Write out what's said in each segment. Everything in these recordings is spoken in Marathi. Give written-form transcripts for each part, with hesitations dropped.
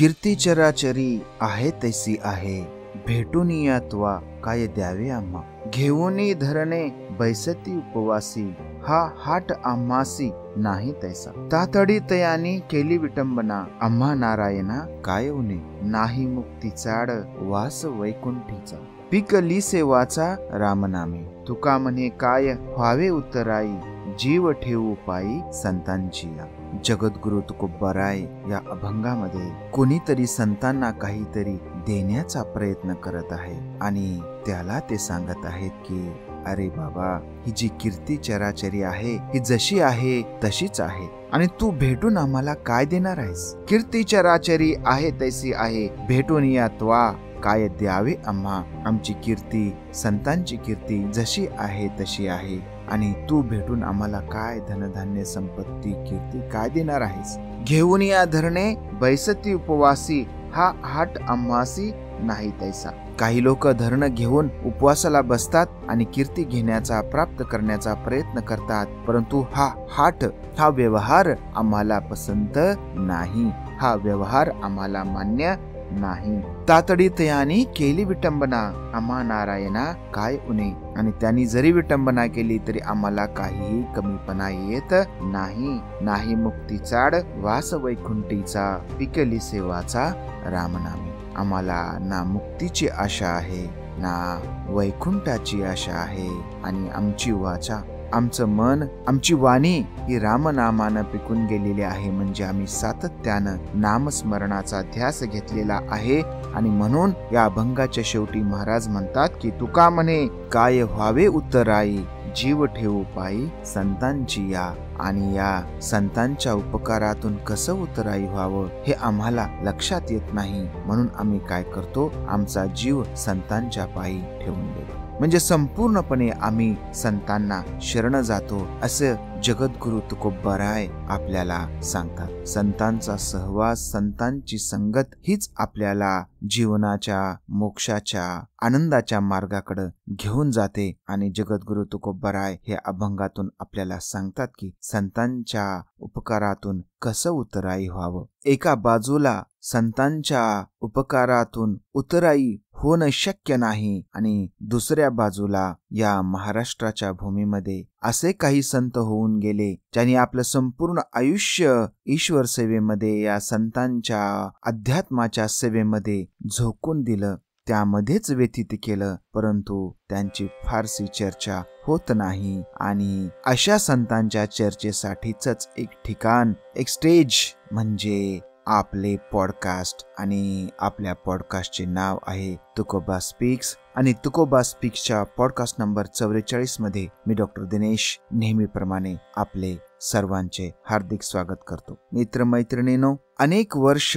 कीर्ती चराचरी आहे तैसी आहे, भेटून या त्वा काय द्यावे आम्हा. घेऊनी धरणे बैसती उपवासी, हा हाट आम्हासी नाही तैसा. तातडी तयानी केली विटंबना, आम्हा नारायणा काय उने. नाही मुक्ती चाड वास वैकुंठीचा, पिकली सेवाचा रामनामे. तुका म्हणे काय व्हावे उत्तराई, जीव ठेवू पायी संतांची या. जगद्गुरु तुकोबाराय या अभंगामध्ये कोणीतरी संतांना काहीतरी देण्याचा प्रयत्न करत आहे आणि त्याला ते सांगत आहेत की अरे बाबा, ही जी कीर्ती चराचरी आहे ही जशी आहे तशीच आहे आणि तू भेटून आम्हाला काय देणार आहेस. कीर्ती चराचरी आहे तैसी आहे, भेटून या त्वा काय द्यावे आम्हा. आमची कीर्ती, संतांची कीर्ती जशी आहे तशी आहे आणि तू भेटून आम्हाला काय धनधान्य संपत्ती कीर्ती काय देणार आहेस. घेऊन या धरणे बैसती उपवासी, हा हाट आम्हासी नाही तैसा. काही लोक धरण घेऊन उपवासाला बसतात आणि कीर्ती घेण्याचा प्राप्त करण्याचा प्रयत्न करतात, परंतु हा हाट, हा व्यवहार आम्हाला पसंत नाही, हा व्यवहार आम्हाला मान्य नाही. तातडी तयानी केली विटंबना, आम्हा नारायणा काय उने. आणि त्यांनी जरी विटंबना केली तरी आम्हाला काहीही कमीपणा येत नाही. नाही मुक्ती चाड वास वैकुंठीचा, पिकली सेवाचा रामनामे. आम्हाला ना मुक्तीची आशा आहे ना वैकुंठाची आशा आहे आणि आमची वाचा, आमचं मन, आमची वाणी ही रामनामानं पिकून गेलेली आहे. म्हणजे आम्ही सातत्यानं नामस्मरणाचा ध्यास घेतलेला आहे आणि म्हणून या अभंगाच्या शेवटी महाराज म्हणतात की तुका म्हणे काय व्हावे उत्तराई, जीव ठेवू पायी संतांची या. आणि या संतांच्या उपकारातून कसं उत्तराई व्हावं हे आम्हाला लक्षात येत नाही, म्हणून आम्ही काय करतो, आमचा जीव संतांच्या पायी ठेवून देतो. म्हणजे संपूर्णपणे आम्ही संतांना शरण जातो असं जगद्गुरु तुकोबाराय आपल्याला सांगतात. संतांचा सहवास, संतांची संगत हीच आपल्याला जीवनाच्या, मोक्षाच्या, आनंदाच्या मार्गाकडे घेऊन जाते. आणि जगद्गुरु तुकोबाराय हे अभंगातून आपल्याला सांगतात की संतांच्या उपकारातून कसं उतराई व्हावं. एका बाजूला संतांच्या उपकारातून उतराई होणं शक्य नाही आणि दुसऱ्या बाजूला या महाराष्ट्राच्या भूमीमध्ये असे काही संत होऊन गेले ज्यांनी आपलं संपूर्ण आयुष्य ईश्वर सेवेमध्ये, या संतांच्या अध्यात्माच्या सेवेमध्ये झोकून दिलं, त्यामध्येच व्यतीत केलं, परंतु त्यांची फारशी चर्चा होत नाही. आणि अशा संतांच्या चर्चेसाठीच एक ठिकाण, एक स्टेज म्हणजे आपले पॉडकास्ट. आणि आपल्या पॉडकास्टचे नाव आहे तुकोबा स्पीक्स. आणि तुकोबा स्पीक्सच्या पॉडकास्ट नंबर 44 मध्ये मी डॉक्टर दिनेश नेहमीप्रमाणे आपले सर्वांचे हार्दिक स्वागत करतो. मित्रमैत्रिणींनो, अनेक वर्ष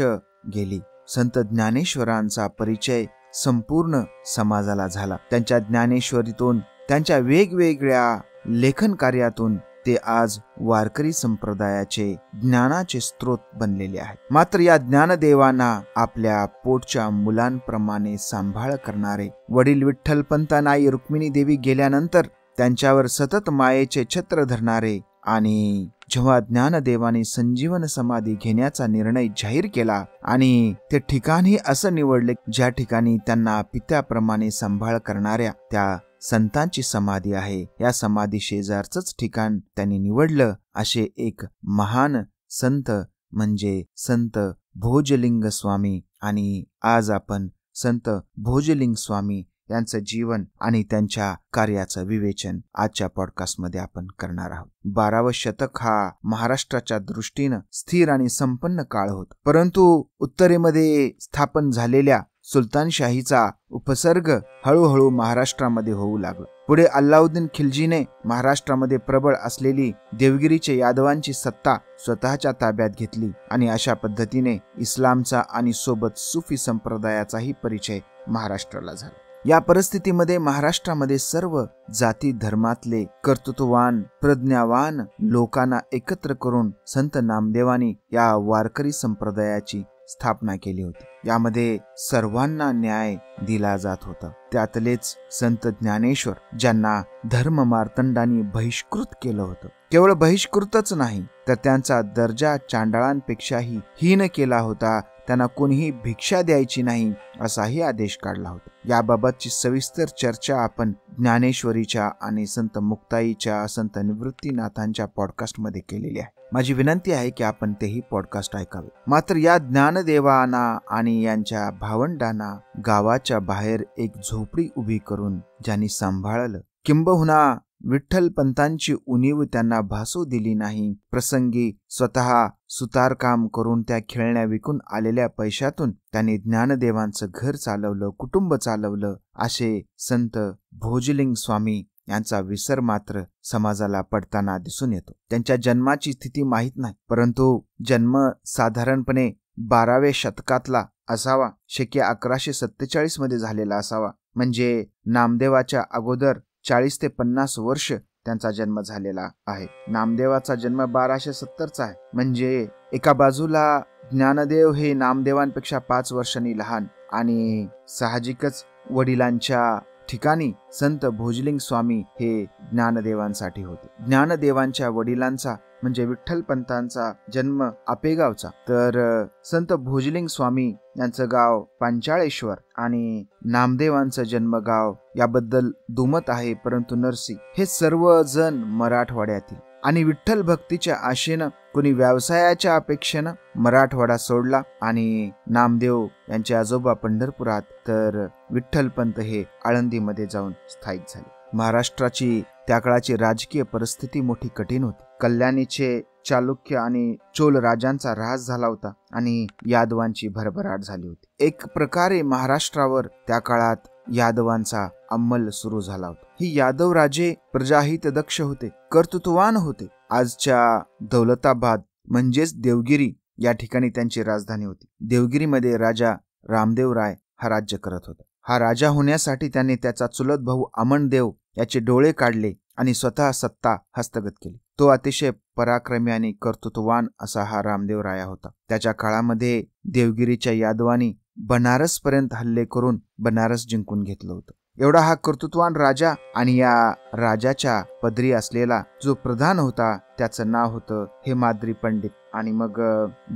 गेली. संत ज्ञानेश्वरांचा परिचय संपूर्ण समाजाला झाला. त्यांच्या ज्ञानेश्वरीतून, त्यांच्या वेगवेगळ्या लेखन कार्यातून ते आज वारकरी संप्रदायाचे ज्ञानाचे स्रोत बनलेले आहेत. मात्र या ज्ञानदेवांना आपल्या पोटच्या मुलांप्रमाणे सांभाळ करणारे वडील विठ्ठलपंत नाई रुक्मिणी देवी गेल्यानंतर त्यांच्यावर सतत मायेचे छत्र धरणारे, आणि जेव्हा ज्ञानदेवाने संजीवन समाधी घेण्याचा निर्णय जाहीर केला आणि ते ठिकाणी असं निवडले ज्या ठिकाणी त्यांना पित्याप्रमाणे सांभाळ करणाऱ्या त्या संतांची समाधी आहे, या समाधी शेजारचंच ठिकाण त्यांनी निवडलं. असे एक महान संत म्हणजे संत भोजलिंग स्वामी. आणि आज आपण संत भोजलिंग स्वामी यांचं जीवन आणि त्यांच्या कार्याचं विवेचन आजच्या पॉडकास्टमध्ये आपण करणार आहोत. 12वे शतक हा महाराष्ट्राच्या दृष्टीनं स्थिर आणि संपन्न काळ होता, परंतु उत्तरेमध्ये स्थापन झालेल्या सुलतानशाहीचा उपसर्ग हळूहळू महाराष्ट्रामध्ये होऊ लागला. पुढे अल्लाउद्दीन खिलजीने महाराष्ट्रामध्ये प्रबळ असलेली देवगिरीचे यादवांची सत्ता स्वतःच्या ताब्यात घेतली आणि अशा पद्धतीने इस्लामचा आणि सोबत सुफी संप्रदायाचाही परिचय महाराष्ट्राला झाला. या परिस्थितीमध्ये महाराष्ट्रामध्ये सर्व जाती धर्मातले कर्तृत्ववान, प्रज्ञावान लोकांना एकत्र करून संत नामदेवांनी या वारकरी संप्रदायाची स्थापना केली होती. यामध्ये सर्वांना न्याय दिला जात होता. त्यातलेच संत ज्ञानेश्वर, ज्यांना धर्म मार्तंडांनी बहिष्कृत केलं होतं. केवळ बहिष्कृतच नाही तर त्यांचा दर्जा चांडाळांपेक्षाही हीन केला होता. त्यांना कोणीही भिक्षा द्यायची नाही असाही आदेश काढला होता. याबाबतची सविस्तर चर्चा आपण ज्ञानेश्वरीच्या आणि संत मुक्ताईच्या, संत निवृत्तीनाथांच्या पॉडकास्टमध्ये केलेली आहे. माझी विनंती आहे की आपण तेही पॉडकास्ट ऐकावे. मात्र या ज्ञानदेवांना आणि यांच्या भावंडांना गावाच्या बाहेर एक झोपडी उभी करून ज्यांनी सांभाळलं, किंबहुना विठ्ठलपंतांची उणीव त्यांना भासू दिली नाही, प्रसंगी स्वतः सुतारकाम करून त्या खेळण्या विकून आलेल्या पैशातून त्यांनी ज्ञानदेवांचं घर चालवलं, कुटुंब चालवलं, असे संत भोजलिंग स्वामी यांचा विसर मात्र समाजाला पडताना दिसून येतो. त्यांच्या जन्माची स्थिती माहीत नाही, परंतु जन्म साधारणपणे 12व्या शतकातला असावा, शके 1147 मध्ये झालेला असावा. म्हणजे नामदेवाच्या अगोदर 40 ते 50 वर्ष त्यांचा जन्म झालेला आहे. नामदेवाचा जन्म 1270चा आहे. म्हणजे एका बाजूला ज्ञानदेव हे नामदेवांपेक्षा 5 वर्षांनी लहान, आणि साहजिकच वडिलांच्या ठिकाणी संत भोजलिंग स्वामी हे ज्ञानदेवांसाठी होते. ज्ञानदेवांच्या वडिलांचा म्हणजे विठ्ठलपंतांचा जन्म आपेगावचा, तर संत भोजलिंग स्वामी यांचं गाव पांचाळेश्वर, आणि नामदेवांचं जन्मगाव याबद्दल दुमत आहे, परंतु नरसी. हे सर्वजण मराठवाड्यातील, आणि विठ्ठल भक्तीच्या आशेनं, कोणी व्यवसायाच्या अपेक्षेनं मराठवाडा सोडला आणि नामदेव यांचे आजोबा पंढरपुरात, तर विठ्ठलपंत हे आळंदीमध्ये जाऊन स्थायिक झाले. महाराष्ट्राची त्या काळाची राजकीय परिस्थिती मोठी कठीण होती. कल्याणीचे चालुक्य आणि चोल राजांचा ऱ्हास झाला होता आणि यादवांची भरभराट झाली होती. एक प्रकारे महाराष्ट्रावर त्या काळात यादवांचा अंमल सुरू झाला होता. ही यादव राजे प्रजाहित दक्ष होते, कर्तृत्ववान होते. आजच्या दौलताबाद म्हणजेच देवगिरी या ठिकाणी त्यांची राजधानी होती. देवगिरीमध्ये राजा रामदेव राय हा राज्य करत होता. हा राजा होण्यासाठी त्याने त्याचा चुलत भाऊ अमनदेव याचे डोळे काढले आणि स्वतः सत्ता हस्तगत केली. तो अतिशय पराक्रमी आणि कर्तृत्ववान असा हा रामदेव राया होता. त्याच्या काळामध्ये देवगिरीच्या यादवांनी बनारस पर्यंत हल्ले करून बनारस जिंकून घेतलं होतं. एवढा हा कर्तृत्ववान राजा, आणि या राजाच्या पदरी असलेला जो प्रधान होता त्याचं नाव होतं हेमाद्री पंडित. आणि मग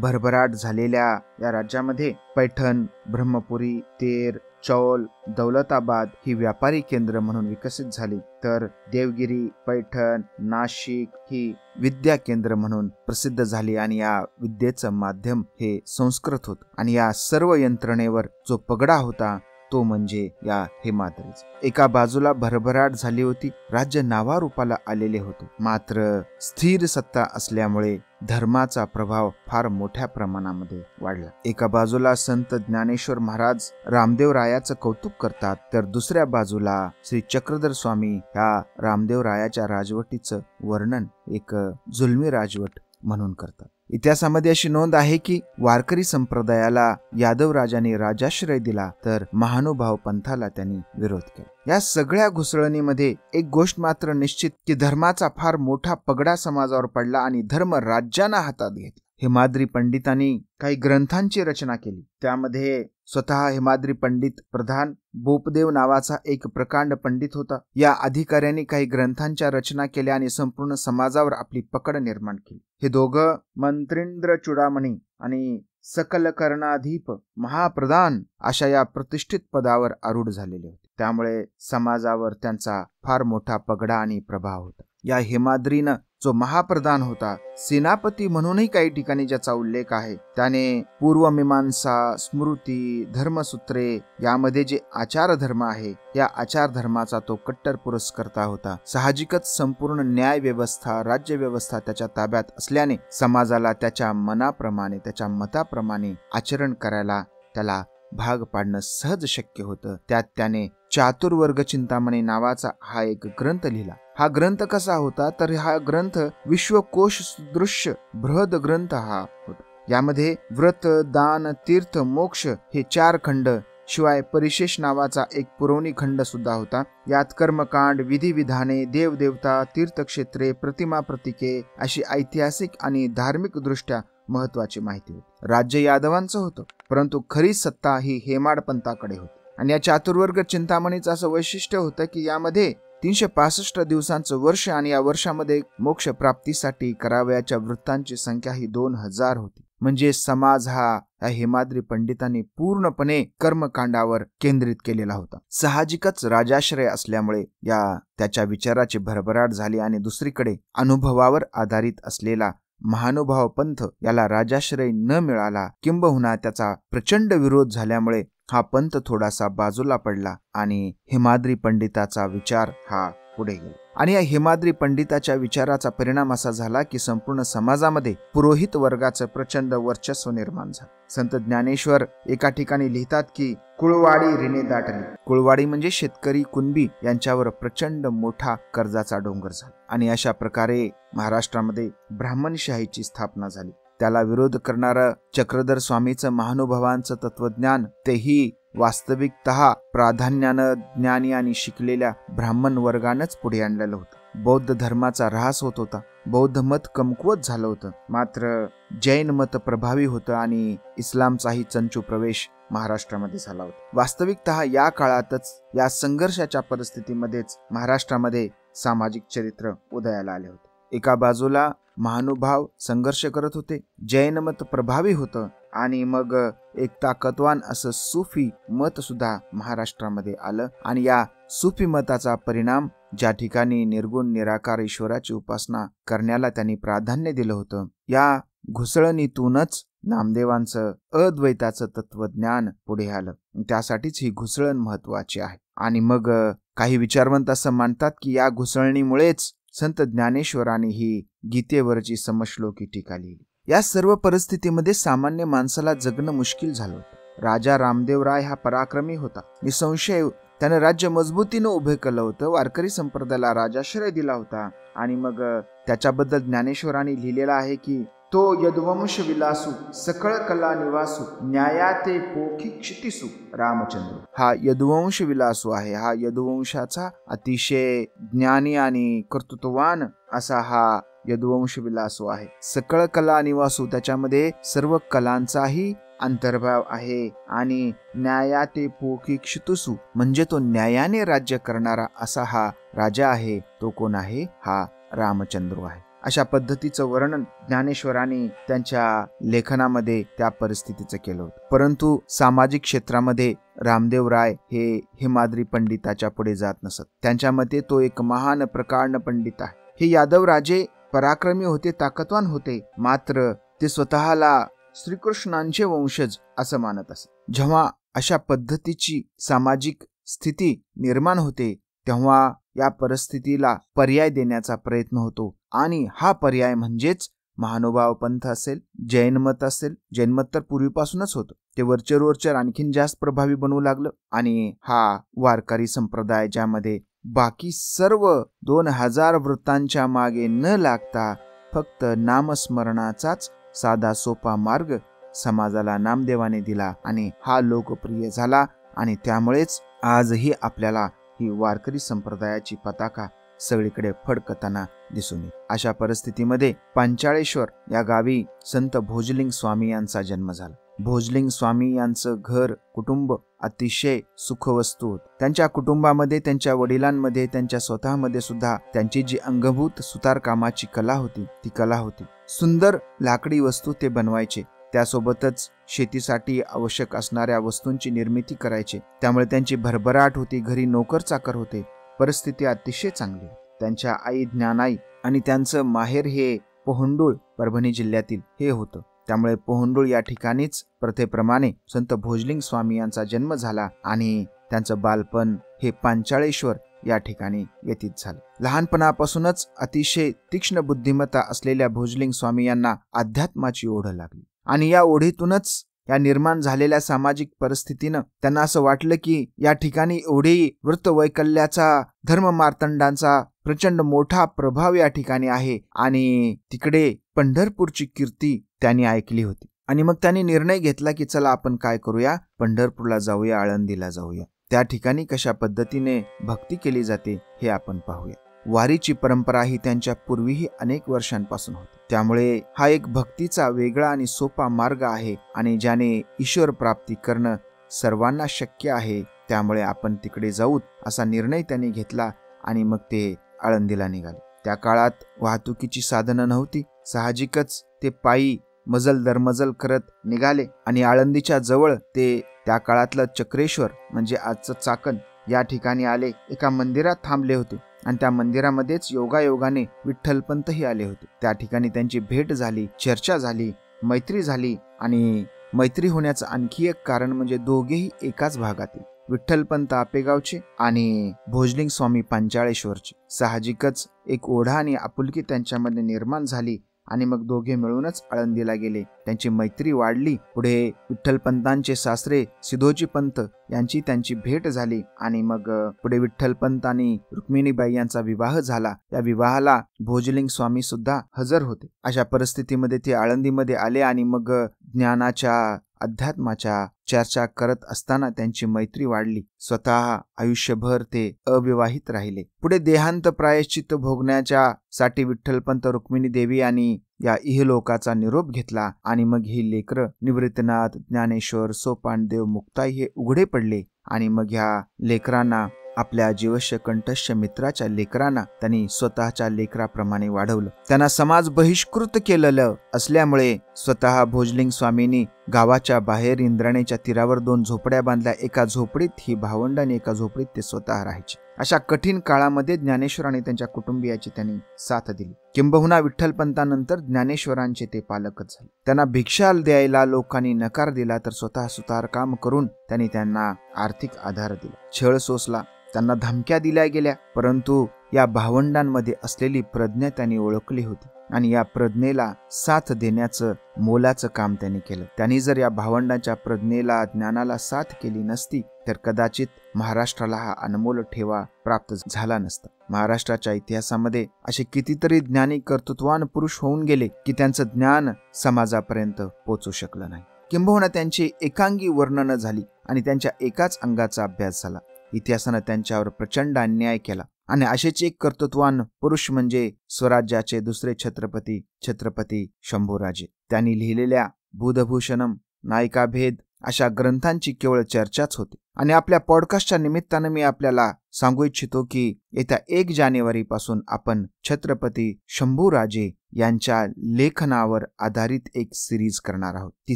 भरभराट झालेल्या या राज्यामध्ये पैठण, ब्रह्मपुरी, तेर, चौल, दौलताबाद ही व्यापारी केंद्र म्हणून विकसित झाली, तर देवगिरी, पैठण, नाशिक ही विद्या केंद्र म्हणून प्रसिद्ध झाली. आणि या विद्येचं माध्यम हे संस्कृत होतं. आणि या सर्व यंत्रणेवर जो पगडा होता तो म्हणजे या हेमाद्रीचा. एका बाजूला भरभराट झाली होती, राज्य नावारूपाला आलेले होते, मात्र स्थिर सत्ता असल्यामुळे धर्माचा प्रभाव फार मोठ्या प्रमाणामध्ये वाढला. एका बाजूला संत ज्ञानेश्वर महाराज रामदेव रायाचं कौतुक करतात, तर दुसऱ्या बाजूला श्री चक्रधर स्वामी ह्या रामदेव रायाच्या राजवटीचं वर्णन एक जुलमी राजवट म्हणून करतात. इतिहासामध्ये अशी नोंद आहे की वारकरी संप्रदायाला यादव राजाने राजाश्रय दिला, तर महानुभाव पंथाला त्यांनी विरोध केला. या सगळ्या घुसळणीमध्ये एक गोष्ट मात्र निश्चित की धर्माचा फार मोठा पगडा समाजावर पडला आणि धर्म राज्यानं हातात घेतला. हेमाद्री पंडितांनी काही ग्रंथांची रचना केली. त्यामध्ये स्वतः हेमाद्री पंडित प्रधान, बोपदेव नावाचा एक प्रकांड पंडित होता. या अधिकाऱ्यांनी काही ग्रंथांच्या रचना केल्या आणि संपूर्ण समाजावर आपली पकड निर्माण केली. हे दोघं मंत्रींद्र चुडामणी आणि सकल कर्णाधीप महाप्रधान अशा या प्रतिष्ठित पदावर आरूढ झालेले होते. त्यामुळे समाजावर त्यांचा फार मोठा पगडा आणि प्रभाव होता. या हेमाद्रीनं जो महाप्रधान होता, सेनापती म्हणूनही काही ठिकाणी ज्याचा उल्लेख आहे, त्याने पूर्वमीमांसा, स्मृती, धर्मसूत्रे यामध्ये जे आचार धर्म आहे, या आचार धर्माचा तो कट्टर पुरस्कर्ता होता. साहजिकच संपूर्ण न्याय व्यवस्था, राज्य व्यवस्था त्याच्या ताब्यात असल्याने समाजाला त्याच्या मनाप्रमाणे, त्याच्या मताप्रमाणे आचरण करायला त्याला भाग पाडणं सहज शक्य होतं. त्यात त्याने चातुर्वर्ग चिंतामणी नावाचा हा एक ग्रंथ लिहिला. हा ग्रंथ कसा होता तर हा ग्रंथ विश्वकोश सदृश्य बृहद ग्रंथ हा होता. यामध्ये व्रत, दान, तीर्थ, मोक्ष हे 4 खंड, शिवाय परिशेष नावाचा एक पुरवणी खंड सुद्धा होता. यात कर्मकांड, विधिविधाने, देवदेवता, तीर्थक्षेत्रे, प्रतिमा, प्रतीके अशी ऐतिहासिक आणि धार्मिक दृष्ट्या महत्वाची माहिती होती. राज्य यादवांचं होतं, परंतु खरी सत्ता ही हेमाड पंथाकडे होती. आणि या चातुर्वर्ग चिंतामणीचं असं वैशिष्ट्य होतं की यामध्ये 365 दिवसांचं वर्ष आणि या वर्षामध्ये मोक्ष प्राप्तीसाठी करावयाच्या वृत्तांची संख्या ही 2000 होती. म्हणजे समाज हा या हेमाद्री पंडितांनी पूर्णपणे कर्मकांडावर केंद्रित केलेला होता. साहजिकच राजाश्रय असल्यामुळे त्याच्या विचाराची भरभराट झाली आणि दुसरीकडे अनुभवावर आधारित असलेला महानुभाव पंथ याला राजाश्रय न मिळाला, किंबहुना त्याचा प्रचंड विरोध झाल्यामुळे हा पंथ थोडासा बाजूला पडला आणि हेमाद्री पंडिताचा विचार हा पुढे गेला. आणि या हेमाद्री पंडिताच्या विचाराचा परिणाम असा झाला की संपूर्ण समाजामध्ये पुरोहित वर्गाचं प्रचंड वर्चस्व निर्माण झालं. संत ज्ञानेश्वर एका ठिकाणी लिहितात की कुळवाडी ऋणे दाटली. कुळवाडी म्हणजे शेतकरी कुणबी यांच्यावर प्रचंड मोठा कर्जाचा डोंगर झाला आणि अशा प्रकारे महाराष्ट्रामध्ये ब्राह्मणशाहीची स्थापना झाली. त्याला विरोध करणारं चक्रधर स्वामीचं महानुभावांचं तत्वज्ञान तेही वास्तविकतः प्राधान्यानं ज्ञानी आणि शिकलेल्या ब्राह्मण वर्गानंच पुढे आणलेलं होतं. बौद्ध धर्माचा ऱ्हास होत होता. बौद्ध मत कमकुवत झालं होतं, मात्र जैन मत प्रभावी होतं आणि इस्लामचाही चंचू प्रवेश महाराष्ट्रामध्ये झाला होता. वास्तविकतः या काळातच या संघर्षाच्या परिस्थितीमध्येच महाराष्ट्रामध्ये सामाजिक चरित्र उदयाला आले होते. एका बाजूला महानुभाव संघर्ष करत होते, जैन मत प्रभावी होतं आणि मग एक ताकदवान असं सुफी मत सुद्धा महाराष्ट्रामध्ये आलं आणि या सुफी मताचा परिणाम ज्या ठिकाणी निर्गुण निराकार ईश्वराची उपासना करण्याला त्यांनी प्राधान्य दिलं होतं, या घुसळणीतूनच नामदेवांचं अद्वैताचं तत्वज्ञान पुढे आलं. त्यासाठीच ही घुसळण महत्वाची आहे. आणि मग काही विचारवंत असं मानतात की या घुसळणीमुळेच संत ज्ञानेश्वरांनी ही गीतेवरची समश्लोकी टीका लिहिली. या सर्व परिस्थितीमध्ये सामान्य माणसाला जगणं मुश्किल झालं होतं. राजा रामदेवराय हा पराक्रमी होता. निसंशय त्याने राज्य मजबूतीनं उभे केलं होतं. वारकरी संप्रदायाला राजाश्रय दिला होता आणि मग त्याच्याबद्दल ज्ञानेश्वरांनी लिहिलेलं आहे की तो यदुवंश विलासू सकळ कला निवासू न्यायाते पोखी क्षितिसू रामचंद्र. हा यदुवंश विलासू आहे. हा यदुवंशाचा अतिशय ज्ञानी आणि कर्तृत्ववान असा हा यदुवंश विलासू आहे. सकळ कला निवासू, त्याच्यामध्ये सर्व कलांचाही अंतर्भाव आहे आणि न्यायाते पोखी क्षितिसू म्हणजे तो न्यायाने राज्य करणारा असा हा राजा आहे. तो कोण आहे? हा रामचंद्र आहे. अशा पद्धतीचं वर्णन ज्ञानेश्वरांनी त्यांच्या लेखनामध्ये त्या परिस्थितीचं केलं होतं. परंतु सामाजिक क्षेत्रामध्ये रामदेवराय हे हेमाद्री पंडिताच्या पुढे जात नसत. त्यांच्या मते तो एक महान प्रकांड पंडित आहे. हे यादव राजे पराक्रमी होते, ताकदवान होते, मात्र ते स्वतःला श्रीकृष्णांचे वंशज असं मानत असत. जेव्हा अशा पद्धतीची सामाजिक स्थिती निर्माण होते तेव्हा या परिस्थितीला पर्याय देण्याचा प्रयत्न होतो आणि हा पर्याय म्हणजेच महानुभाव पंथ असेल, जैन मत असेल. जैन मत तर पूर्वीपासूनच होतं, ते वरचेवर आणखीन जास्त प्रभावी बनवू लागलं आणि हा वारकरी संप्रदाय ज्यामध्ये बाकी सर्व 2000 वृत्तांच्या मागे न लागता फक्त नामस्मरणाचाच साधा सोपा मार्ग समाजाला नामदेवाने दिला आणि हा लोकप्रिय झाला आणि त्यामुळेच आजही आपल्याला ही वारकरी संप्रदायाची पताका सगळीकडे फडकताना दिसून येते. अशा परिस्थितीमध्ये पांचाळेश्वर या गावी संत भोजलिंग स्वामी यांचा जन्म झाला. भोजलिंग स्वामी यांचं घर कुटुंब अतिशय सुखवस्तू होत. त्यांच्या कुटुंबामध्ये, त्यांच्या वडिलांमध्ये, त्यांच्या स्वतःमध्ये सुद्धा त्यांची जी अंगभूत सुतारकामाची कला होती ती कला होती. सुंदर लाकडी वस्तू ते बनवायचे, त्यासोबतच शेतीसाठी आवश्यक असणाऱ्या वस्तूंची निर्मिती करायचे. त्यामुळे त्यांची भरभराट होती. घरी नोकर चाकर होते. परिस्थिती अतिशय चांगली. त्यांच्या आई ज्ञानाई आणि त्यांचं माहेर हे पोहंडूळ परभणी जिल्ह्यातील हे होतं. त्यामुळे पोहंडूळ या ठिकाणीच प्रथेप्रमाणे संत भोजलिंग स्वामी यांचा जन्म झाला आणि त्यांचं बालपण हे पांचाळेश्वर या ठिकाणी व्यतीत झालं. लहानपणापासूनच अतिशय तीक्ष्ण बुद्धिमत्ता असलेल्या भोजलिंग स्वामी यांना अध्यात्माची ओढ लागली आणि या ओढीतूनच या निर्माण झालेल्या सामाजिक परिस्थितीनं त्यांना असं वाटलं की या ठिकाणी एवढी वृत्तवैकल्याचा, धर्ममार्तंडांचा प्रचंड मोठा प्रभाव या ठिकाणी आहे आणि तिकडे पंढरपूरची कीर्ती त्यांनी ऐकली होती. आणि मग त्यांनी निर्णय घेतला की चला आपण काय करूया, पंढरपूरला जाऊया, आळंदीला जाऊया. त्या ठिकाणी कशा पद्धतीने भक्ती केली जाते हे आपण पाहूया. वारीची परंपरा ही त्यांच्या पूर्वीही अनेक वर्षांपासून होती. त्यामुळे हा एक भक्तीचा वेगळा आणि सोपा मार्ग आहे आणि ज्याने ईश्वर प्राप्ती करणं सर्वांना शक्य आहे. त्यामुळे आपण तिकडे जाऊत असा निर्णय त्यांनी घेतला आणि मग ते आळंदीला निघाले. त्या काळात वाहतुकीची साधनं नव्हती. साहजिकच ते पायी मजल दरमजल करत निघाले आणि आळंदीच्या जवळ ते त्या काळातलं चक्रेश्वर म्हणजे आजचं चाकण या ठिकाणी आले. एका मंदिरात थांबले होते आणि त्या मंदिरामध्येच योगायोगाने विठ्ठलपंतही आले होते. त्या ठिकाणी त्यांची भेट झाली, चर्चा झाली, मैत्री झाली आणि मैत्री होण्याचं आणखी एक कारण म्हणजे दोघेही एकाच भागातील, विठ्ठलपंत आपेगावचे आणि भोजलिंग स्वामी पांचाळेश्वरचे. साहजिकच एक ओढा आणि आपुलकी त्यांच्यामध्ये निर्माण झाली आणि मग दोघे मिळूनच आळंदीला गेले. त्यांची मैत्री वाढली. पुढे विठ्ठलपंतांचे सासरे सिधोजी पंत यांची त्यांची भेट झाली आणि मग पुढे विठ्ठलपंत आणि रुक्मिणीबाई यांचा विवाह झाला. या विवाहाला भोजलिंग स्वामी सुद्धा हजर होते. अशा परिस्थितीमध्ये ते आळंदीमध्ये आले आणि मग ज्ञानाच्या अध्यात्माच्या चर्चा करत असताना त्यांची मैत्री वाढली. स्वतः आयुष्यभर ते अविवाहित राहिले. पुढे देहांत प्रायश्चित्त भोगण्याच्या साठी विठ्ठलपंत रुक्मिणी देवी आणि या इहलोकाचा निरोप घेतला आणि मग ही लेकरं निवृत्तनाथ, ज्ञानेश्वर, सोपानदेव, मुक्ताई हे उघडे पडले आणि मग ह्या लेकरांना आपल्या जीवश्य कंठस्थ मित्राच्या लेकरांना त्यांनी स्वतःच्या लेकराप्रमाणे वाढवलं. त्यांना समाज बहिष्कृत केलेलं असल्यामुळे स्वतः भोजलिंग स्वामींनी गावाच्या बाहेर इंद्राणीच्या तीरावर 2 झोपड्या बांधल्या. एका झोपडीत ही भावंड आणि एका झोपडीत ते स्वतः राहायचे. अशा कठीण काळामध्ये ज्ञानेश्वर आणि त्यांच्या कुटुंबियाची त्यांनी साथ दिली. किंबहुना विठ्ठलपंतानंतर ज्ञानेश्वरांचे ते पालकच झाले. त्यांना भिक्षा द्यायला लोकांनी नकार दिला तर स्वतः सुतार काम करून त्यांना आर्थिक आधार दिला. छळ सोसला, त्यांना धमक्या दिल्या गेल्या, परंतु या भावंडांमध्ये असलेली प्रज्ञा त्यांनी ओळखली होती आणि या प्रज्ञेला साथ देण्याचं मोलाचं काम त्यांनी केलं. त्यांनी जर या भावंडांच्या प्रज्ञेला, ज्ञानाला साथ केली नसती तर कदाचित महाराष्ट्राला हा अनमोल ठेवा प्राप्त झाला नसता. महाराष्ट्राच्या इतिहासामध्ये असे कितीतरी ज्ञानी कर्तृत्वान पुरुष होऊन गेले की त्यांचं ज्ञान समाजापर्यंत पोहोचू शकलं नाही. किंबहुना त्यांची एकांगी वर्णनं झाली आणि त्यांच्या एकाच अंगाचा अभ्यास झाला. इतिहासानं त्यांच्यावर प्रचंड अन्याय केला आणि असेच एक कर्तृत्वान पुरुष म्हणजे स्वराज्याचे दुसरे छत्रपती शंभूराजे. त्यांनी लिहिलेल्या बुधभूषणम, नायिकाभेद अशा ग्रंथांची केवळ चर्चाच होती. आणि आपल्या पॉडकास्टच्या निमित्तानं मी आपल्याला सांगू इच्छितो की येत्या 1 जानेवारीपासून आपण छत्रपती शंभूराजे यांच्या लेखनावर आधारित एक सिरीज करणार आहोत. ती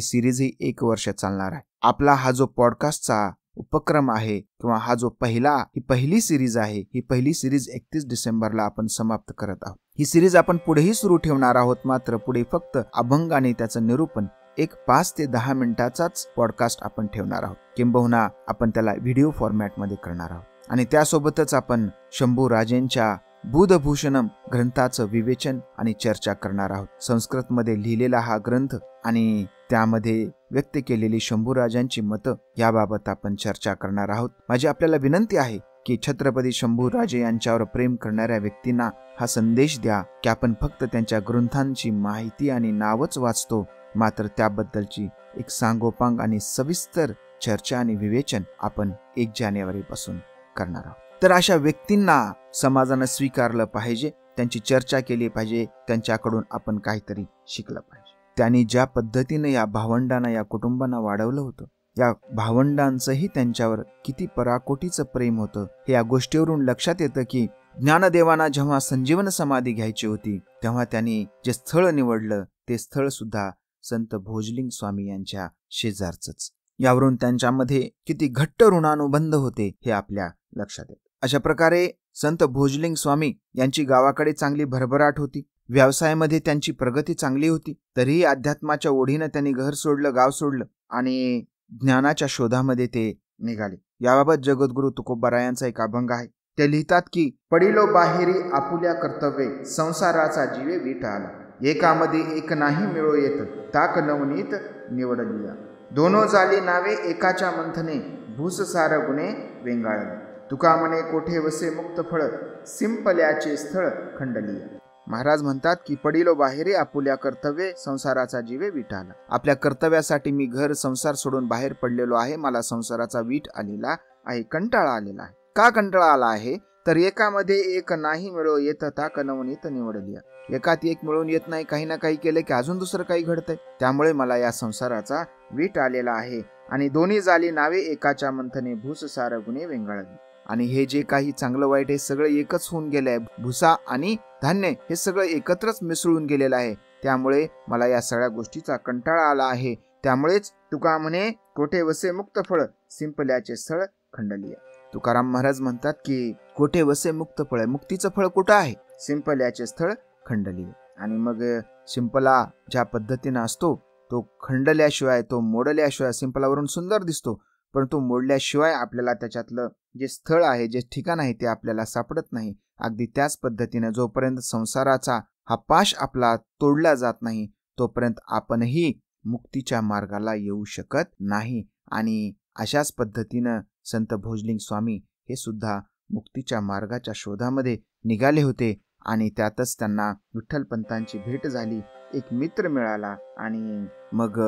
सिरीज ही 1 वर्ष चालणार आहे. आपला हा जो पॉडकास्टचा उपक्रम आहे किंवा हा जो ही पहिली सिरीज आहे, ही पहिली सिरीज 31 डिसेंबरला आपण समाप्त करत आहोत. ही सिरीज आपण पुढेही सुरू ठेवणार आहोत. मात्र पुढे फक्त अभंग आणि त्याचं निरूपण एक 5 ते 10 मिनिटाचाच पॉडकास्ट आपण ठेवणार आहोत. किंबहुना आपण त्याला व्हिडिओ फॉर्मॅटमध्ये करणार आहोत आणि त्यासोबतच आपण शंभूराजेंच्या बुधभूषणम ग्रंथाचं विवेचन आणि चर्चा करणार आहोत. संस्कृतमध्ये लिहिलेला हा ग्रंथ आणि त्यामध्ये व्यक्त केलेली शंभूराजांची मतं याबाबत आपण चर्चा करणार आहोत. माझी आपल्याला विनंती आहे की छत्रपती शंभूराजे यांच्यावर प्रेम करणाऱ्या व्यक्तींना हा संदेश द्या की आपण फक्त त्यांच्या ग्रंथांची माहिती आणि नावच वाचतो, मात्र त्याबद्दलची एक सांगोपांग आणि सविस्तर चर्चा आणि विवेचन आपण 1 जानेवारीपासून करणार आहोत. तर अशा व्यक्तींना समाजानं स्वीकारलं पाहिजे, त्यांची चर्चा केली पाहिजे, त्यांच्याकडून आपण काहीतरी शिकलं पाहिजे. त्यांनी ज्या पद्धतीने या भावंडांना, या कुटुंबांना वाढवलं होतं, या भावंडांचंही त्यांच्यावर किती पराकोटीचं प्रेम होतं हे या गोष्टीवरून लक्षात येतं की ज्ञानदेवांना जेव्हा संजीवन समाधी घ्यायची होती तेव्हा त्यांनी जे स्थळ निवडलं ते स्थळ सुद्धा संत भोजलिंग स्वामी यांच्या शेजारचंच. यावरून त्यांच्यामध्ये किती घट्ट ऋणानुबंध होते हे आपल्या लक्षात येतं. अशा प्रकारे संत भोजलिंग स्वामी यांची गावाकडे चांगली भरभराट होती. व्यवसायामध्ये त्यांची प्रगती चांगली होती. तरीही अध्यात्माच्या ओढीनं त्यांनी घर सोडलं, गाव सोडलं आणि ज्ञानाच्या शोधामध्ये ते निघाले. याबाबत जगद्गुरु तुकोबारायांचा एक अभंग आहे. ते लिहितात की पडिलो बाहेरी आपुल्या कर्तव्ये, संसाराचा जीवे वीट आला. एकामध्ये एक नाही मिळो येत, ताक नवनीत निवडलिया. दोनो झाली नावे एकाच्या मंथने, भूससार गुणे वेंगाळले. तुका म्हणे कोठे वसे मुक्त फळ, सिंपल्याचे स्थळ खंडलिया. महाराज म्हणतात की पडिलो बाहेरे आपुल्या कर्तव्ये, संसाराचा जीवे वीट आला. आपल्या कर्तव्यासाठी मी घर संसार सोडून बाहेर पडलेलो आहे. मला संसाराचा वीट आलेला आहे, कंटाळा आलेला आहे. का कंटाळा आला आहे तर एकामध्ये एक नाही मिळो येत, ताक नवनीत निवडलिया. एकात एक मिळून येत नाही, काही ना काही केलं की अजून दुसरं काही घडतंय. त्यामुळे मला या संसाराचा वीट आलेला आहे. आणि दोन्ही झाली नावे एकाच्या मंथने, भूससार गुणे वेंगाळली. आणि हे जे काही चांगलं वाईट हे सगळं एकच होऊन गेलंय. भुसा आणि धान्य हे सगळं एकत्रच मिसळून गेलेलं आहे. त्यामुळे मला या सगळ्या गोष्टीचा कंटाळा आला आहे. त्यामुळेच तुका म्हणे कोठे वसे मुक्त फळ, शिंपल्याचे स्थळ खंडलीय. तुकाराम महाराज म्हणतात की कोठे वसे मुक्त फळ, मुक्तीचं फळ कुठं आहे? शिंपल्याचे स्थळ खंडलीय. आणि मग शिंपला ज्या पद्धतीनं असतो तो खंडल्याशिवाय, तो मोडल्याशिवाय शिंपलावरून सुंदर दिसतो, पण तो मोडल्याशिवाय आपल्याला त्याच्यातलं जे स्थळ आहे, जे ठिकाण आहे ते आपल्याला सापडत नाही. अगदी त्याच पद्धतीनं जोपर्यंत संसाराचा हा पाश आपला तोडला जात नाही तोपर्यंत आपणही मुक्तीच्या मार्गाला येऊ शकत नाही. आणि अशाच पद्धतीनं संत भोजलिंग स्वामी हे सुद्धा मुक्तीच्या मार्गाच्या शोधामध्ये निघाले होते. आणि त्यातच त्यांना विठ्ठलपंतांची भेट झाली, एक मित्र मिळाला. आणि मग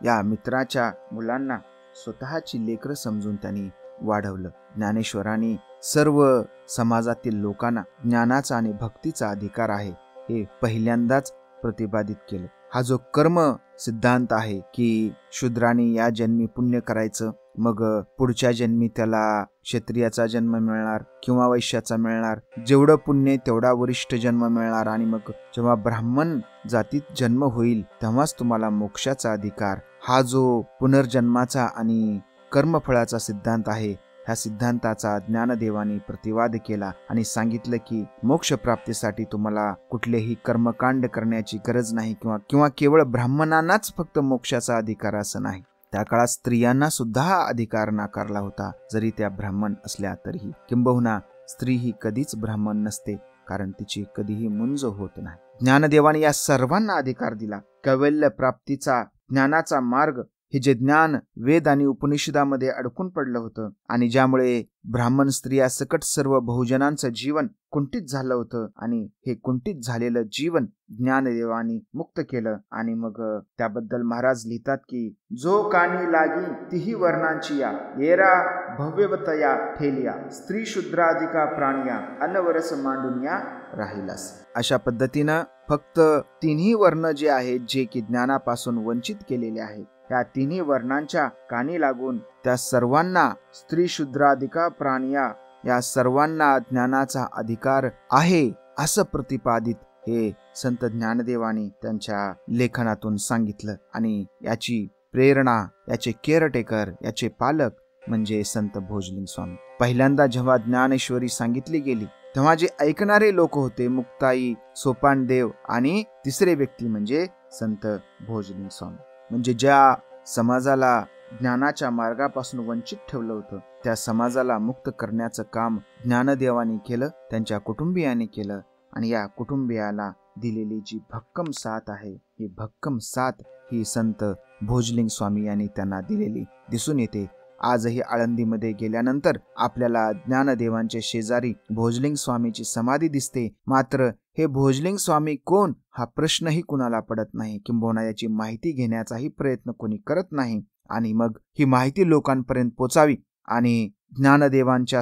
या मित्राच्या मुलांना स्वतःची लेकरं समजून त्यांनी वाढवलं. ज्ञानेश्वरांनी सर्व समाजातील लोकांना ज्ञानाचा आणि भक्तीचा अधिकार आहे हे पहिल्यांदाच प्रतिपादित केलं. हा जो कर्म सिद्धांत आहे की शूद्राने या जन्मी पुण्य करायचं, मग पुढच्या जन्मी त्याला क्षत्रियाचा जन्म मिळणार किंवा वैश्याचा मिळणार, जेवढं पुण्य तेवढा वरिष्ठ जन्म मिळणार, आणि मग जेव्हा ब्राह्मण जातीत जन्म होईल तेव्हाच तुम्हाला मोक्षाचा अधिकार. हा जो पुनर्जन्माचा आणि कर्मफळाचा सिद्धांत आहे, ह्या सिद्धांताचा ज्ञानदेवाने प्रतिवाद केला आणि सांगितलं की मोक्ष प्राप्तीसाठी तुम्हाला कुठलेही कर्मकांड करण्याची गरज नाही, किंवा केवळ ब्राह्मणांनाच फक्त मोक्षाचा अधिकार असं नाही. त्या काळात स्त्रियांना सुद्धा हा अधिकार नाकारला होता, जरी त्या ब्राह्मण असल्या तरीही. किंबहुना स्त्री ही कधीच ब्राह्मण नसते, कारण तिची कधीही मुंज होत नाही. ज्ञानदेवाने या सर्वांना अधिकार दिला. कैवल्य प्राप्तीचा ज्ञानाचा मार्ग हे जे ज्ञान वेद आणि उपनिषदामध्ये अडकून पडलं होतं आणि ज्यामुळे ब्राह्मण स्त्रिया सकट सर्व बहुजनांचं जीवन कुंठित झालं होतं, आणि हे कुंठित झालेलं जीवन ज्ञानदेवानी मुक्त केलं. आणि मग त्याबद्दल महाराज लिहितात की जो कानी लागी तिही वर्णांची या, येरा भव्यवतया ठेलिया, स्त्री शूद्राधिका प्राणिया, अनवरस मांडून या राहिलास. अशा पद्धतीनं फक्त तिन्ही वर्ण जे आहेत, जे की ज्ञानापासून वंचित केलेले आहेत, त्या तिन्ही वर्णांच्या कानी लागून त्या सर्वांना स्त्री शूद्राधिका प्राणिया या सर्वांना ज्ञानाचा अधिकार आहे असं प्रतिपादित हे संत ज्ञानदेवानी त्यांच्या लेखनातून सांगितलं. आणि याची प्रेरणा, याचे केअरटेकर, याचे पालक म्हणजे संत भोजलिंग स्वामी. पहिल्यांदा जेव्हा ज्ञानेश्वरी सांगितली गेली तेव्हा जे ऐकणारे लोक होते मुक्ताई, सोपानदेव आणि तिसरे व्यक्ती म्हणजे संत भोजलिंग स्वामी. म्हणजे ज्या समाजाला ज्ञानाच्या मार्गापासून वंचित ठेवलं होतं त्या समाजाला मुक्त करण्याचं काम ज्ञानदेवाने केलं, त्यांच्या कुटुंबियांनी केलं. आणि या कुटुंबियाला दिलेली जी भक्कम साथ आहे, ही भक्कम साथ ही संत भोजलिंग स्वामी यांनी त्यांना दिलेली दिसून येते. आजही आळंदीमध्ये गेल्यानंतर आपल्याला ज्ञानदेवांचे शेजारी भोजलिंग स्वामीची समाधी दिसते. मात्र हे भोजलिंग स्वामी कोण हा प्रश्नही कुणाला पडत नाही, किंबहुना याची माहिती घेण्याचाही प्रयत्न कोणी करत नाही. आणि मग ही माहिती लोकांपर्यंत पोचावी आणि ज्ञानदेवांच्या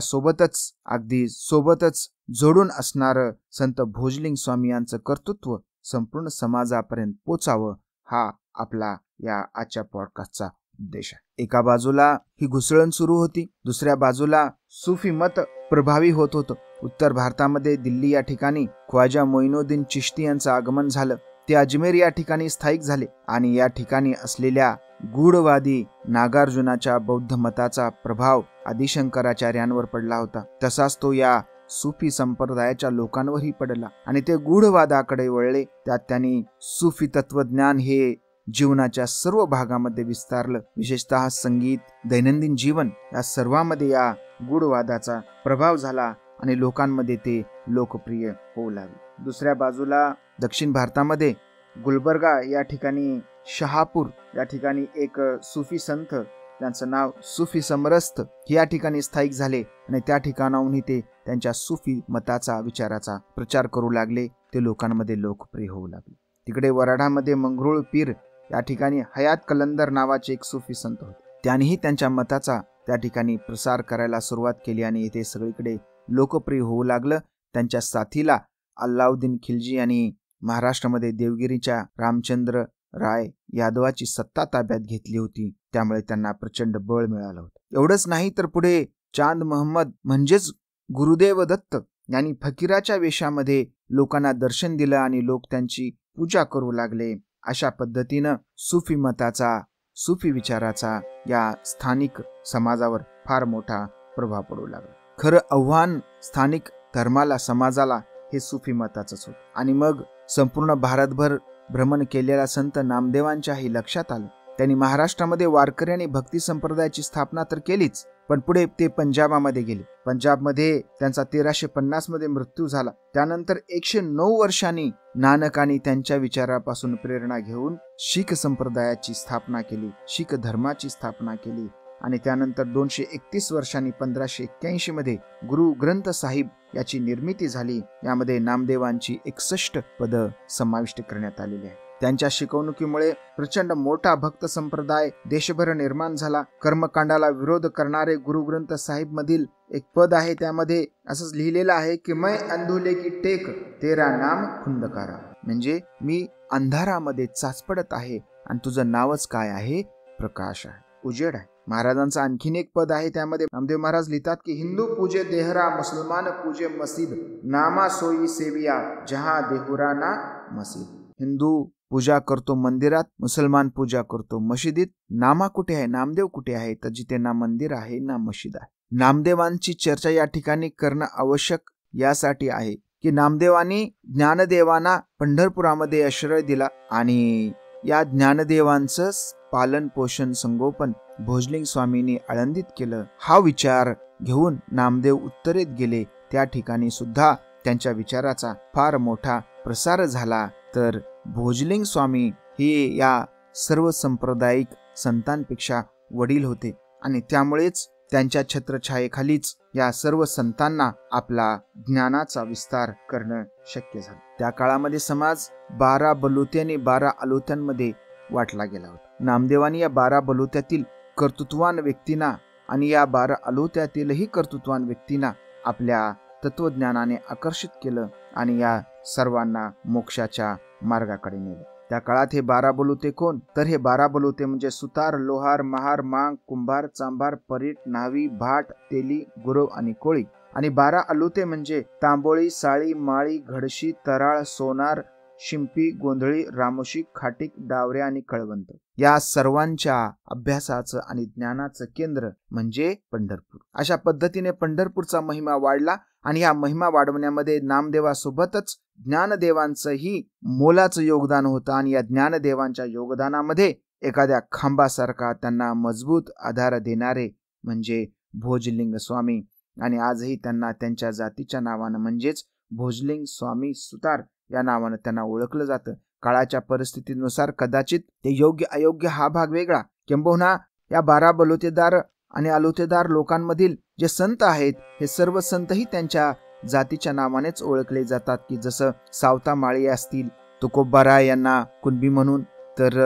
अगदी सोबतच जोडून असणारं संत भोजलिंग स्वामी यांचं कर्तृत्व संपूर्ण समाजापर्यंत पोचावं, हा आपला या आजच्या पॉडकास्टचा उद्देश आहे. एका बाजूला ही घुसळण सुरू होती, दुसऱ्या बाजूला सुफी मत प्रभावी होत होतं. उत्तर भारतामध्ये दिल्ली या ठिकाणी ख्वाजा मोइनुद्दीन चिश्ती यांचं आगमन झालं. ते अजमेर या ठिकाणी स्थायिक झाले आणि या ठिकाणी असलेल्या गूढवादी नागार्जुनाच्या बौद्ध मताचा प्रभाव आदिशंकराचार्यांवर पडला होता. तसाच तो या सुफी संप्रदायाच्या लोकांवरही पडला आणि ते गूढवादाकडे वळले. त्यात त्यांनी सुफी तत्वज्ञान हे जीवनाच्या सर्व भागामध्ये विस्तारलं. विशेषतः संगीत, दैनंदिन जीवन या सर्वांमध्ये या गूढवादाचा प्रभाव झाला आणि लोकांमध्ये ते लोकप्रिय होऊ लागले. दुसऱ्या बाजूला दक्षिण भारतामध्ये गुलबर्गा या ठिकाणी, शहापूर या ठिकाणी एक सुफी संत, त्यांचं नाव सुफी समरस्त, या ठिकाणी स्थायिक झाले आणि त्या ठिकाणाहूनही ते त्यांच्या सुफी मताचा, विचाराचा प्रचार करू लागले. ते लोकांमध्ये लोकप्रिय होऊ लागले. तिकडे वराडामध्ये मंगरुळ पीर या ठिकाणी हयात कलंदर नावाचे एक सुफी संत होते. त्यांनीही त्यांच्या मताचा त्या ठिकाणी प्रसार करायला सुरुवात केली आणि इथे सगळीकडे लोकप्रिय होऊ लागलं. त्यांच्या साथीला अल्लाउद्दीन खिलजी यांनी महाराष्ट्रामध्ये देवगिरीच्या रामचंद्र राय यादवाची सत्ता ताब्यात घेतली होती. त्यामुळे त्यांना प्रचंड बळ मिळालं होतं. एवढंच नाही तर पुढे चांद मोहम्मद म्हणजेच गुरुदेव दत्त यांनी फकीराच्या वेशामध्ये लोकांना दर्शन दिलं आणि लोक त्यांची पूजा करू लागले. अशा पद्धतीनं सुफी मताचा, सुफी विचाराचा या स्थानिक समाजावर फार मोठा प्रभाव पडू लागला. खरं आव्हान स्थानिक धर्माला, समाजाला हे सुफी मताचंच होतं. आणि मग संपूर्ण भारतभर भ्रमण केलेल्या संत नामदेवांच्याही लक्षात आलं. त्यांनी महाराष्ट्रामध्ये वारकरी आणि भक्ती संप्रदायाची स्थापना तर केलीच, पण पुढे ते पंजाबामध्ये गेले. पंजाबमध्ये त्यांचा 1350 मध्ये मृत्यू झाला. त्यानंतर 109 वर्षांनी नानकांनी त्यांच्या विचारापासून प्रेरणा घेऊन शीख संप्रदायाची स्थापना केली, शीख धर्माची स्थापना केली. आणि त्यानंतर 231 वर्षांनी 1581 मध्ये गुरु ग्रंथ साहिब याची निर्मिती झाली. यामध्ये नामदेवांची 61 पद समाविष्ट करण्यात आलेली आहे. त्यांच्या शिकवणुकीमुळे प्रचंड मोठा भक्त संप्रदाय देशभर निर्माण झाला. कर्मकांडाला विरोध करणारे गुरु ग्रंथ साहिब मधील एक पद आहे, त्यामध्ये असंच लिहिलेलं आहे की मैं अंधुले की टेक तेरा नाम खुंदकारा, म्हणजे मी अंधारामध्ये चाचपडत आहे आणि तुझं नावच काय आहे? प्रकाश आहे, उजेड आहे. महाराजांचं आणखीन एक पद आहे, त्यामध्ये नामदेव महाराज लिहितात की हिंदू पूजे देहरा, मुसलमान पूजे मस्जिद, नामा सोई सेविया जहां देहुरा ना मस्जिद. हिंदू पूजा करतो मंदिरात, मुसलमान पूजा करतो मशिदीत. नामा कुठे आहे? नामदेव कुठे आहे? तर जिथे ना मंदिर आहे ना मशीद आहे. नामदेवांची चर्चा या ठिकाणी करणं आवश्यक यासाठी आहे की नामदेवांनी ज्ञानदेवांना पंढरपुरामध्ये आश्रय दिला आणि या ज्ञानदेवांचं पालन पोषण संगोपन भोजलिंग स्वामींनी आळंदीत केलं. हा विचार घेऊन नामदेव उत्तरेत गेले. त्या ठिकाणी सुद्धा त्यांच्या विचाराचा फार मोठा प्रसार झाला. तर भोजलिंग स्वामी हे या सर्व सांप्रदायिक संतांपेक्षा वडील होते आणि त्यामुळेच त्यांच्या छत्रछायेखालीच या सर्व संतांना आपला ज्ञानाचा विस्तार करणं शक्य झालं. त्या काळामध्ये समाज 12 बलुते आणि 12 आलोत्यांमध्ये वाटला गेला होता. नामदेवांनी या 12 बलुत्यातील कर्तृत्वान व्यक्तींना आणि या 12 आलोत्यातीलही कर्तृत्वान व्यक्तींना आपल्या तत्वज्ञानाने आकर्षित केलं आणि या सर्वांना मोक्षाच्या मार्गाकडे नेलं. त्या काळात हे 12 बलुते कोण? तर हे 12 बलुते म्हणजे सुतार, लोहार, महार, मांग, कुंभार, चांभार, परीट, न्हावी, भाट, तेली, गुरव आणि कोळी. आणि 12 आलुते म्हणजे तांबोळी, साळी, माळी, घडशी, तराळ, सोनार, शिंपी, गोंधळी, रामोशी, खाटीक, डावरे आणि कळवंत. या सर्वांच्या अभ्यासाचं आणि ज्ञानाचं केंद्र म्हणजे पंढरपूर. अशा पद्धतीने पंढरपूरचा महिमा वाढला आणि या महिमा वाढवण्यामध्ये नामदेवासोबतच ज्ञानदेवांचंही मोलाचं योगदान होतं. आणि या ज्ञानदेवांच्या योगदानामध्ये एखाद्या खांबासारखा त्यांना मजबूत आधार देणारे म्हणजे भोजलिंग स्वामी. आणि आजही त्यांना त्यांच्या जातीच्या नावानं म्हणजेच भोजलिंग स्वामी सुतार या नावानं त्यांना ओळखलं जातं. काळाच्या परिस्थितीनुसार कदाचित ते योग्य अयोग्य हा भाग वेगळा, किंबहुना या 12 बलुतेदार आणि आलोतेदार लोकांमधील जे संत आहेत हे सर्व संतही त्यांच्या जातीच्या नावानेच ओळखले जातात. की जसं सावता माळी असतील, तुकोबाराय यांना कुणबी म्हणून, तर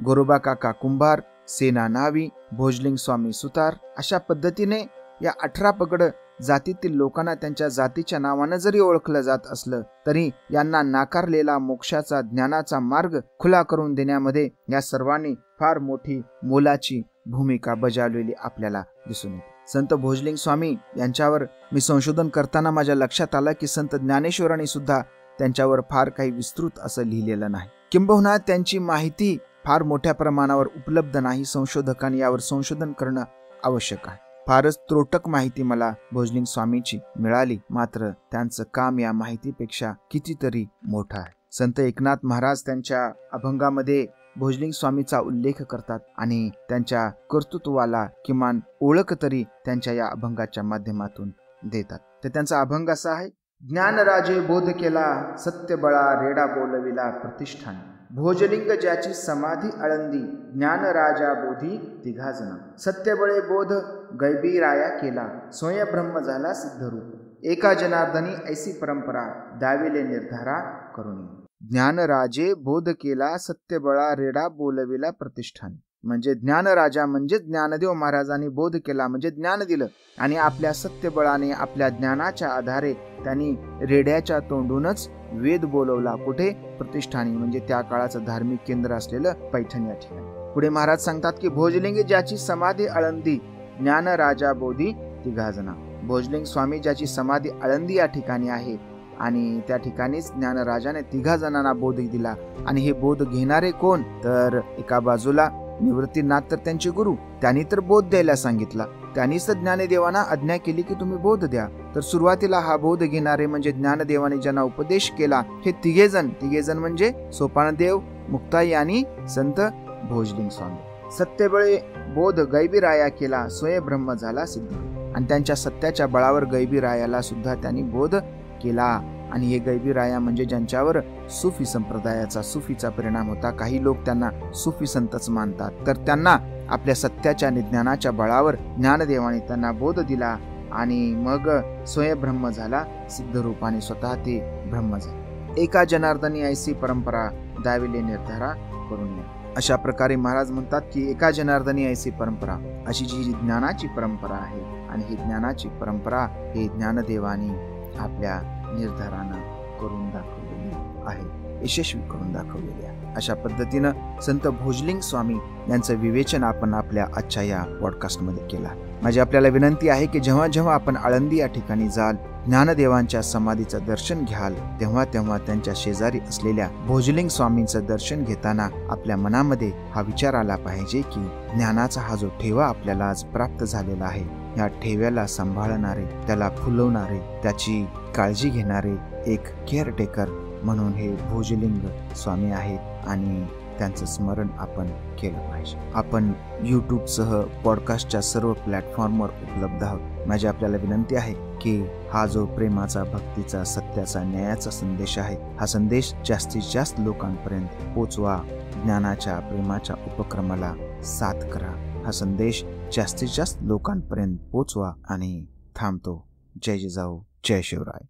गोरोबा काका कुंभार, सेना न्हावी, भोजलिंग स्वामी सुतार. अशा पद्धतीने या 18 पगड जातीतील लोकांना त्यांच्या जातीच्या नावानं जरी ओळखलं जात असलं तरी यांना नाकारलेला मोक्षाचा ज्ञानाचा मार्ग खुला करून देण्यामध्ये या सर्वांनी फार मोठी मोलाची भूमिका बजावलेली आपल्याला दिसून येते. संत भोजलिंग स्वामी यांच्यावर मी संशोधन करताना माझ्या लक्षात आलं की संत ज्ञानेश्वरांनी सुद्धा त्यांच्यावर फार काही विस्तृत असं लिहिलेलं नाही, किंबहुना त्यांची माहिती फार मोठ्या प्रमाणावर उपलब्ध नाही. संशोधकांनी यावर संशोधन करणं आवश्यक आहे. फारच त्रोटक माहिती मला भोजलिंग स्वामीची मिळाली, मात्र त्यांचं काम या माहितीपेक्षा कितीतरी मोठं आहे. संत एकनाथ महाराज त्यांच्या अभंगामध्ये भोजलिंग स्वामीचा उल्लेख करतात आणि त्यांच्या कर्तृत्वाला किमान ओळख तरी त्यांच्या या अभंगाच्या माध्यमातून देतात. तर त्यांचा अभंग असा आहे: ज्ञानराजे बोध केला, सत्य बळा रेडा बोलविला प्रतिष्ठान. भोजलिंग ज्याची समाधी आळंदी, ज्ञान राजा बोधी तिघाजना. सत्यबळे बोध गैबी राया केला, स्वयंब्रह्म झाला सिद्धरूप. एका जनार्दनी ऐसी परंपरा, दाविले निर्धारा करुणी. ज्ञानराजे बोध केला, सत्यबळा रेडा बोलविला प्रतिष्ठान. म्हणजे ज्ञानराजा म्हणजे ज्ञानदेव महाराजांनी बोध केला म्हणजे ज्ञान दिलं आणि आपल्या सत्यबळाने आपल्या ज्ञानाच्या आधारे त्यांनी रेड्याच्या तोंडूनच वेद बोलवला. कुठे? प्रतिष्ठानी, म्हणजे त्या काळाचं धार्मिक केंद्र असलेलं पैठण या ठिकाणी. पुढे महाराज सांगतात की भोजलिंग ज्याची समाधी आळंदी, ज्ञान राजा बोधी तिघाजना. भोजलिंग स्वामी ज्याची समाधी आळंदी या ठिकाणी आहे आणि त्या ठिकाणीच ज्ञानराजाने 3 जणांना बोध दिला. आणि हे बोध घेणारे कोण? तर एका बाजूला निवृत्तीनाथ तर त्यांचे गुरु, त्यांनी तर बोध द्यायला सांगितला. त्यांनीच तर ज्ञानदेवांना आज्ञा केली की तुम्ही बोध द्या. तर सुरुवातीला हा बोध घेणारे म्हणजे ज्ञानदेवाने ज्यांना उपदेश केला हे 3 जण म्हणजे सोपानदेव, मुक्ताई आणि संत भोजलिंग स्वामी. सत्यबळे बोध गैबीराया केला, स्वयं ब्रह्म झाला सिद्ध. आणि त्यांच्या सत्याच्या बळावर गैबीरायाला सुद्धा त्यांनी बोध केला. आणि हे गैबीराया म्हणजे ज्यांच्यावर सुफी संप्रदायाचा, सुफीचा परिणाम होता. काही लोक त्यांना सुफी संतच मानतात. तर त्यांना आपल्या सत्याच्या ज्ञानाच्या बळावर ज्ञानदेवाने त्यांना बोध दिला आणि मग स्वयं ब्रह्म झाला सिद्ध रूपाने, स्वतः ते ब्रह्म झाले. एका जनार्दनी ऐसी परंपरा, दाविले निर्धारा करून. अशा प्रकारे महाराज म्हणतात की एका जनार्दनी ऐसी परंपरा, अशी जी ज्ञानाची परंपरा आहे आणि ही ज्ञानाची परंपरा हे ज्ञानदेवानी आपल्या निर्धारानं करून दाखवलेली आहे, यशस्वी करून दाखवलेली आहे. अशा पद्धतीनं संत भोजलिंग स्वामी यांचं विवेचन आपण आपल्या आजच्या या पॉडकास्टमध्ये केला. माझी आपल्याला विनंती आहे की जेव्हा जेव्हा आपण आळंदी या ठिकाणी जाल, ज्ञानदेवांच्या समाधीचं दर्शन घ्याल, तेव्हा तेव्हा त्यांच्या शेजारी असलेल्या भोजलिंग स्वामींचं दर्शन घेताना आपल्या मनामध्ये हा विचार आला पाहिजे की ज्ञानाचा हा जो ठेवा आपल्याला आज प्राप्त झालेला आहे, या ठेव्याला सांभाळणारे, त्याला फुलवणारे, त्याची काळजी घेणारे एक केअरटेकर म्हणून हे भोजलिंग स्वामी आहेत आणि त्यांचं स्मरण आपण केलं पाहिजे. आपण यूट्यूबसह पॉडकास्टच्या सर्व प्लॅटफॉर्मवर उपलब्ध आहोत. माझी आपल्याला विनंती आहे की हा जो प्रेमाचा, भक्तीचा, सत्याचा, न्यायाचा संदेश आहे, हा संदेश जास्तीत जास्त लोकांपर्यंत पोचवा. ज्ञानाच्या, प्रेमाच्या उपक्रमाला साथ करा. हा संदेश जास्तीत जास्त लोकांपर्यंत पोचवा. आणि थांबतो. जय जिजाऊ, जय शिवराय.